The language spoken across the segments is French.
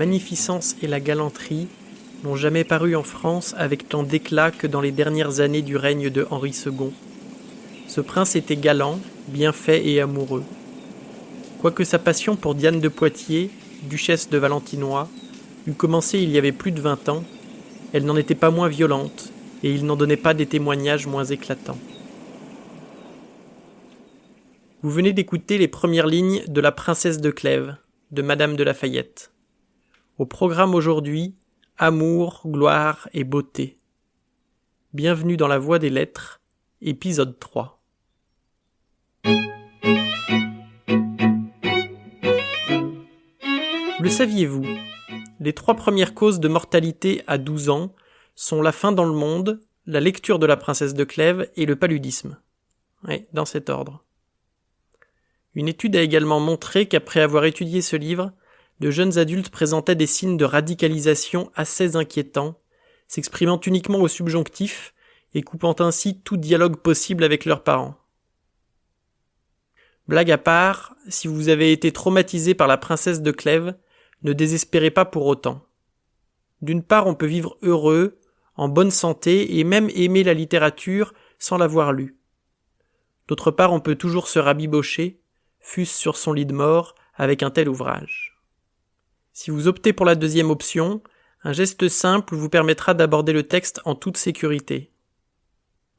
magnificence et la galanterie n'ont jamais paru en France avec tant d'éclat que dans les dernières années du règne de Henri II. Ce prince était galant, bien fait et amoureux. Quoique sa passion pour Diane de Poitiers, duchesse de Valentinois, eût commencé il y avait plus de 20 ans, elle n'en était pas moins violente, et il n'en donnait pas des témoignages moins éclatants. Vous venez d'écouter les premières lignes de La Princesse de Clèves, de Madame de Lafayette. Au programme aujourd'hui, amour, gloire et beauté. Bienvenue dans la Voie des Lettres, épisode 3. Le saviez-vous ? Les 3 premières causes de mortalité à 12 ans sont la faim dans le monde, la lecture de La Princesse de Clèves et le paludisme. Oui, dans cet ordre. Une étude a également montré qu'après avoir étudié ce livre, de jeunes adultes présentaient des signes de radicalisation assez inquiétants, s'exprimant uniquement au subjonctif et coupant ainsi tout dialogue possible avec leurs parents. Blague à part, si vous avez été traumatisé par La Princesse de Clèves, ne désespérez pas pour autant. D'une part, on peut vivre heureux, en bonne santé et même aimer la littérature sans l'avoir lue. D'autre part, on peut toujours se rabibocher, fût-ce sur son lit de mort, avec un tel ouvrage. Si vous optez pour la deuxième option, un geste simple vous permettra d'aborder le texte en toute sécurité.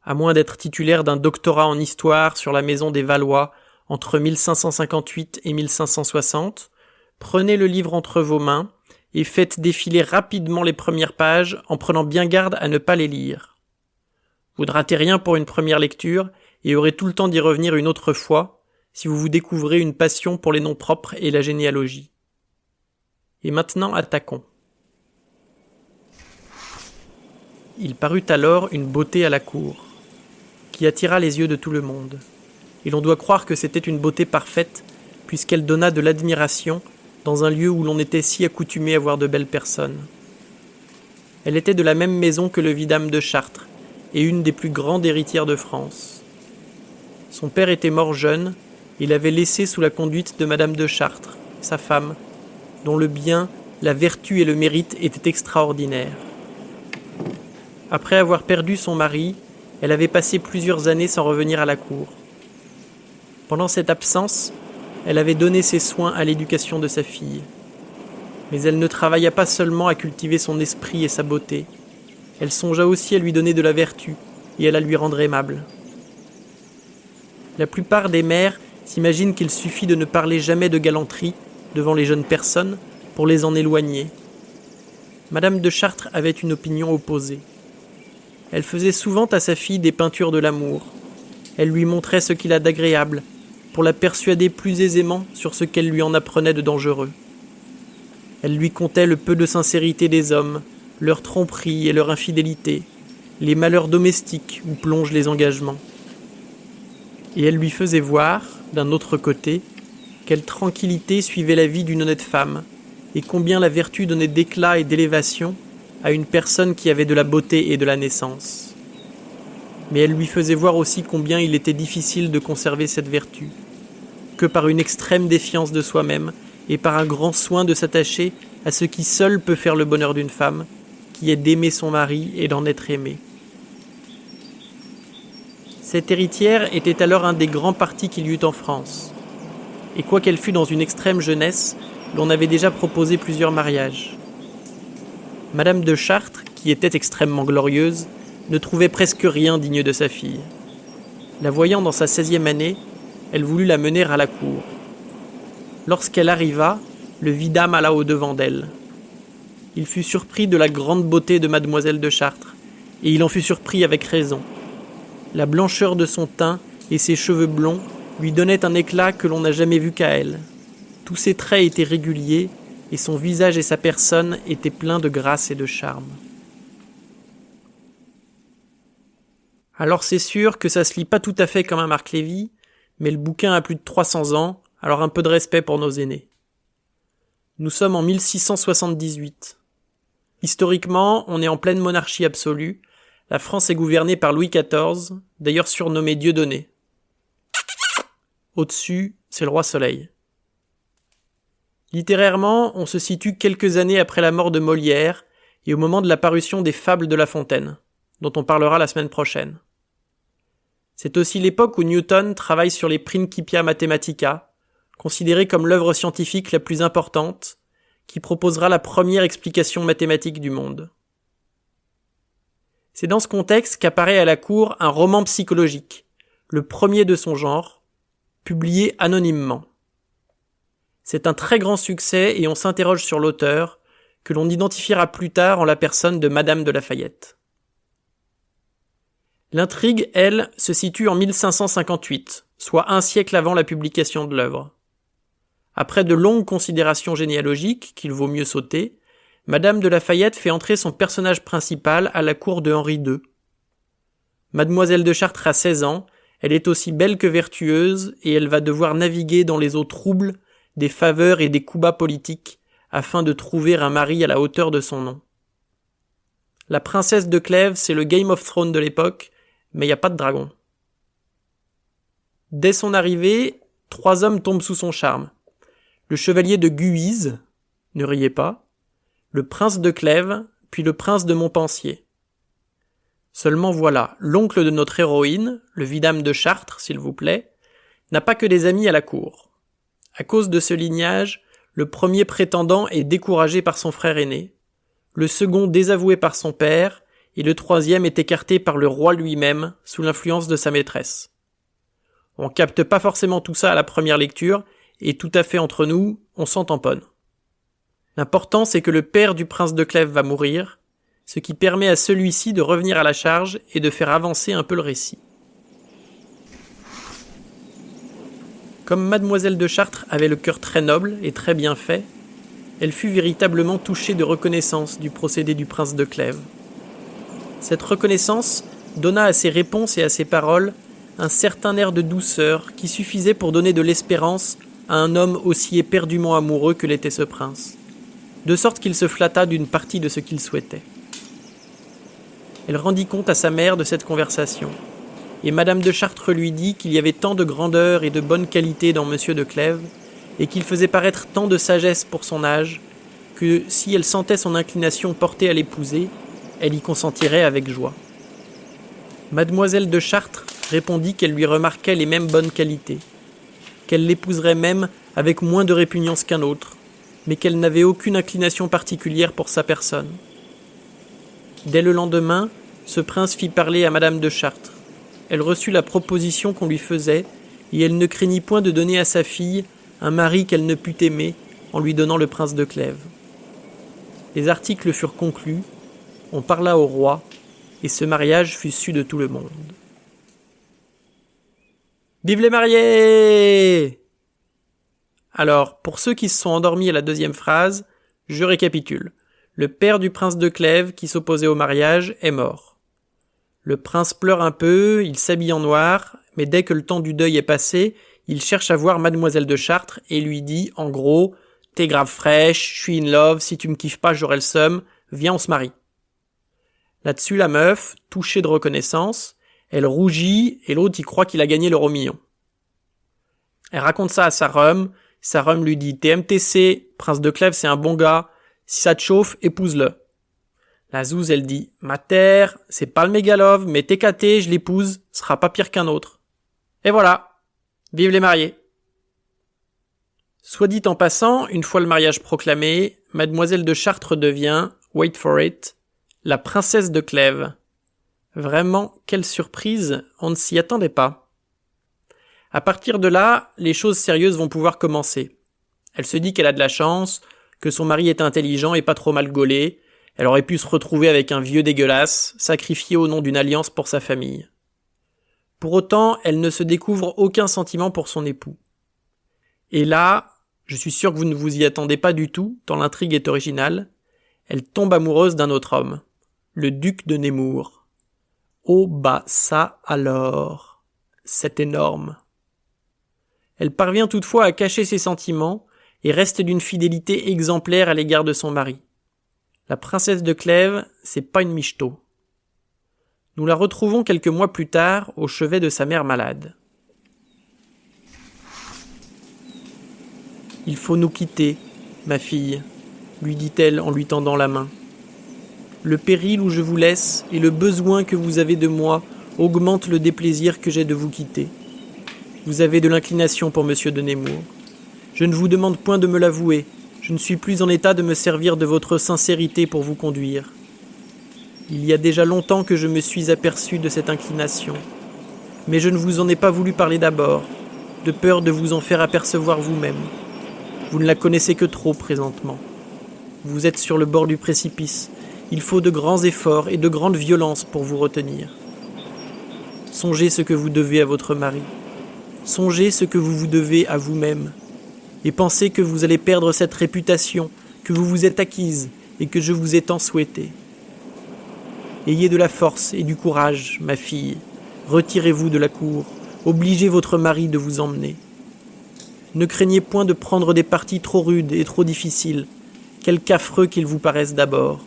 À moins d'être titulaire d'un doctorat en histoire sur la maison des Valois entre 1558 et 1560, prenez le livre entre vos mains et faites défiler rapidement les premières pages en prenant bien garde à ne pas les lire. Vous ne ratez rien pour une première lecture et aurez tout le temps d'y revenir une autre fois, si vous vous découvrez une passion pour les noms propres et la généalogie. Et maintenant, attaquons. Il parut alors une beauté à la cour, qui attira les yeux de tout le monde, et l'on doit croire que c'était une beauté parfaite, puisqu'elle donna de l'admiration dans un lieu où l'on était si accoutumé à voir de belles personnes. Elle était de la même maison que le vidame de Chartres, et une des plus grandes héritières de France. Son père était mort jeune, et l'avait laissé sous la conduite de Madame de Chartres, sa femme, dont le bien, la vertu et le mérite étaient extraordinaires. Après avoir perdu son mari, elle avait passé plusieurs années sans revenir à la cour. Pendant cette absence, elle avait donné ses soins à l'éducation de sa fille. Mais elle ne travailla pas seulement à cultiver son esprit et sa beauté. Elle songea aussi à lui donner de la vertu et à la lui rendre aimable. La plupart des mères s'imaginent qu'il suffit de ne parler jamais de galanterie devant les jeunes personnes pour les en éloigner. Madame de Chartres avait une opinion opposée. Elle faisait souvent à sa fille des peintures de l'amour. Elle lui montrait ce qu'il a d'agréable, pour la persuader plus aisément sur ce qu'elle lui en apprenait de dangereux. Elle lui contait le peu de sincérité des hommes, leur tromperie et leur infidélité, les malheurs domestiques où plongent les engagements. Et elle lui faisait voir, d'un autre côté, quelle tranquillité suivait la vie d'une honnête femme, et combien la vertu donnait d'éclat et d'élévation à une personne qui avait de la beauté et de la naissance. Mais elle lui faisait voir aussi combien il était difficile de conserver cette vertu, que par une extrême défiance de soi-même et par un grand soin de s'attacher à ce qui seul peut faire le bonheur d'une femme, qui est d'aimer son mari et d'en être aimée. Cette héritière était alors un des grands partis qu'il y eut en France, et quoiqu'elle fût dans une extrême jeunesse, l'on avait déjà proposé plusieurs mariages. Madame de Chartres, qui était extrêmement glorieuse, ne trouvait presque rien digne de sa fille. La voyant dans sa 16e année, elle voulut la mener à la cour. Lorsqu'elle arriva, le vidame alla au-devant d'elle. Il fut surpris de la grande beauté de mademoiselle de Chartres, et il en fut surpris avec raison. La blancheur de son teint et ses cheveux blonds lui donnaient un éclat que l'on n'a jamais vu qu'à elle. Tous ses traits étaient réguliers, et son visage et sa personne étaient pleins de grâce et de charme. Alors c'est sûr que ça se lit pas tout à fait comme un Marc Lévy, mais le bouquin a plus de 300 ans, alors un peu de respect pour nos aînés. Nous sommes en 1678. Historiquement, on est en pleine monarchie absolue. La France est gouvernée par Louis XIV, d'ailleurs surnommé Dieudonné. Au-dessus, c'est le roi Soleil. Littérairement, on se situe quelques années après la mort de Molière et au moment de la parution des Fables de La Fontaine, dont on parlera la semaine prochaine. C'est aussi l'époque où Newton travaille sur les Principia Mathematica, considérée comme l'œuvre scientifique la plus importante, qui proposera la première explication mathématique du monde. C'est dans ce contexte qu'apparaît à la cour un roman psychologique, le premier de son genre, publié anonymement. C'est un très grand succès et on s'interroge sur l'auteur, que l'on identifiera plus tard en la personne de Madame de Lafayette. L'intrigue, elle, se situe en 1558, soit un siècle avant la publication de l'œuvre. Après de longues considérations généalogiques, qu'il vaut mieux sauter, Madame de Lafayette fait entrer son personnage principal à la cour de Henri II. Mademoiselle de Chartres a 16 ans, elle est aussi belle que vertueuse et elle va devoir naviguer dans les eaux troubles des faveurs et des coups bas politiques afin de trouver un mari à la hauteur de son nom. La princesse de Clèves, c'est le Game of Thrones de l'époque, mais il n'y a pas de dragon. Dès son arrivée, 3 hommes tombent sous son charme. Le chevalier de Guise, ne riez pas, le prince de Clèves, puis le prince de Montpensier. Seulement voilà, l'oncle de notre héroïne, le vidame de Chartres, s'il vous plaît, n'a pas que des amis à la cour. À cause de ce lignage, le premier prétendant est découragé par son frère aîné, le second désavoué par son père, et le troisième est écarté par le roi lui-même, sous l'influence de sa maîtresse. On capte pas forcément tout ça à la première lecture, et tout à fait entre nous, on s'en tamponne. L'important c'est que le père du prince de Clèves va mourir, ce qui permet à celui-ci de revenir à la charge et de faire avancer un peu le récit. Comme Mademoiselle de Chartres avait le cœur très noble et très bien fait, elle fut véritablement touchée de reconnaissance du procédé du prince de Clèves. Cette reconnaissance donna à ses réponses et à ses paroles un certain air de douceur qui suffisait pour donner de l'espérance à un homme aussi éperdument amoureux que l'était ce prince, de sorte qu'il se flatta d'une partie de ce qu'il souhaitait. Elle rendit compte à sa mère de cette conversation, et Madame de Chartres lui dit qu'il y avait tant de grandeur et de bonne qualité dans Monsieur de Clèves, et qu'il faisait paraître tant de sagesse pour son âge, que si elle sentait son inclination portée à l'épouser, elle y consentirait avec joie. Mademoiselle de Chartres répondit qu'elle lui remarquait les mêmes bonnes qualités, qu'elle l'épouserait même avec moins de répugnance qu'un autre, mais qu'elle n'avait aucune inclination particulière pour sa personne. Dès le lendemain, ce prince fit parler à Madame de Chartres. Elle reçut la proposition qu'on lui faisait, et elle ne craignit point de donner à sa fille un mari qu'elle ne pût aimer en lui donnant le prince de Clèves. Les articles furent conclus, on parla au roi, et ce mariage fut su de tout le monde. Vive les mariés! Alors, pour ceux qui se sont endormis à la deuxième phrase, je récapitule. Le père du prince de Clèves, qui s'opposait au mariage, est mort. Le prince pleure un peu, il s'habille en noir, mais dès que le temps du deuil est passé, il cherche à voir Mademoiselle de Chartres et lui dit, en gros, « T'es grave fraîche, je suis in love, si tu me kiffes pas, j'aurai le seum, viens on se marie. » Là-dessus, la meuf, touchée de reconnaissance, elle rougit et l'autre y croit qu'il a gagné l'euro million. Elle raconte ça à sa rhum lui dit « TMTC, prince de Clèves c'est un bon gars, si ça te chauffe, épouse-le. » La zouze, elle dit « Ma terre, c'est pas le mégalove, mais t'es caté, je l'épouse, sera pas pire qu'un autre. » Et voilà, vive les mariés. Soit dit en passant, une fois le mariage proclamé, Mademoiselle de Chartres devient, wait for it, la princesse de Clèves. Vraiment, quelle surprise, on ne s'y attendait pas. À partir de là, les choses sérieuses vont pouvoir commencer. Elle se dit qu'elle a de la chance, que son mari est intelligent et pas trop mal gaulé. Elle aurait pu se retrouver avec un vieux dégueulasse, sacrifié au nom d'une alliance pour sa famille. Pour autant, elle ne se découvre aucun sentiment pour son époux. Et là, je suis sûr que vous ne vous y attendez pas du tout, tant l'intrigue est originale, elle tombe amoureuse d'un autre homme, le duc de Nemours. Oh bah ça alors, c'est énorme. Elle parvient toutefois à cacher ses sentiments et reste d'une fidélité exemplaire à l'égard de son mari. La princesse de Clèves, c'est pas une michto. Nous la retrouvons quelques mois plus tard au chevet de sa mère malade. Il faut nous quitter, ma fille, lui dit-elle en lui tendant la main. Le péril où je vous laisse et le besoin que vous avez de moi augmentent le déplaisir que j'ai de vous quitter. Vous avez de l'inclination pour monsieur de Nemours. Je ne vous demande point de me l'avouer, je ne suis plus en état de me servir de votre sincérité pour vous conduire. Il y a déjà longtemps que je me suis aperçu de cette inclination, mais je ne vous en ai pas voulu parler d'abord, de peur de vous en faire apercevoir vous-même. Vous ne la connaissez que trop présentement. Vous êtes sur le bord du précipice, il faut de grands efforts et de grandes violences pour vous retenir. Songez ce que vous devez à votre mari, songez ce que vous vous devez à vous-même, et pensez que vous allez perdre cette réputation que vous vous êtes acquise et que je vous ai tant souhaitée. Ayez de la force et du courage, ma fille, retirez-vous de la cour, obligez votre mari de vous emmener. Ne craignez point de prendre des partis trop rudes et trop difficiles, quelque affreux qu'ils vous paraissent d'abord.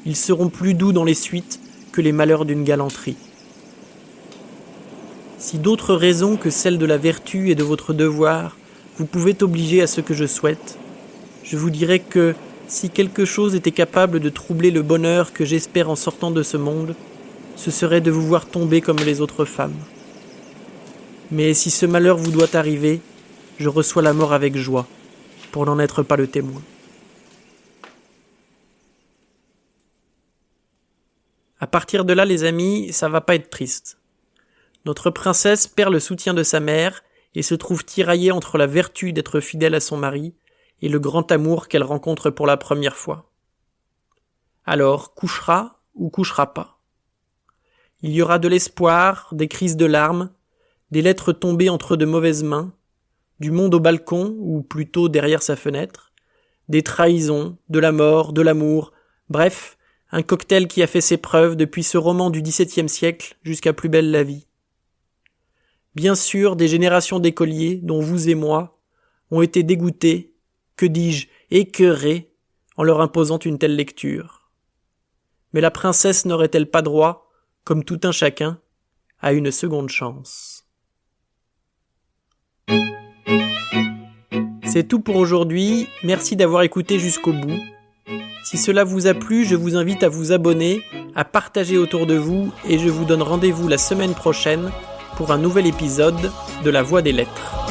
Ils seront plus doux dans les suites que les malheurs d'une galanterie. Si d'autres raisons que celles de la vertu et de votre devoir vous pouvez obliger à ce que je souhaite, je vous dirais que, si quelque chose était capable de troubler le bonheur que j'espère en sortant de ce monde, ce serait de vous voir tomber comme les autres femmes. Mais si ce malheur vous doit arriver, je reçois la mort avec joie, pour n'en être pas le témoin. À partir de là, les amis, ça va pas être triste. Notre princesse perd le soutien de sa mère et se trouve tiraillée entre la vertu d'être fidèle à son mari et le grand amour qu'elle rencontre pour la première fois. Alors, couchera ou couchera pas? Il y aura de l'espoir, des crises de larmes, des lettres tombées entre de mauvaises mains, du monde au balcon, ou plutôt derrière sa fenêtre, des trahisons, de la mort, de l'amour, bref, un cocktail qui a fait ses preuves depuis ce roman du XVIIe siècle jusqu'à Plus belle la vie. Bien sûr, des générations d'écoliers, dont vous et moi, ont été dégoûtés, que dis-je, écœurés, en leur imposant une telle lecture. Mais la princesse n'aurait-elle pas droit, comme tout un chacun, à une seconde chance? C'est tout pour aujourd'hui, merci d'avoir écouté jusqu'au bout. Si cela vous a plu, je vous invite à vous abonner, à partager autour de vous, et je vous donne rendez-vous la semaine prochaine pour un nouvel épisode de La Voix des Lettres.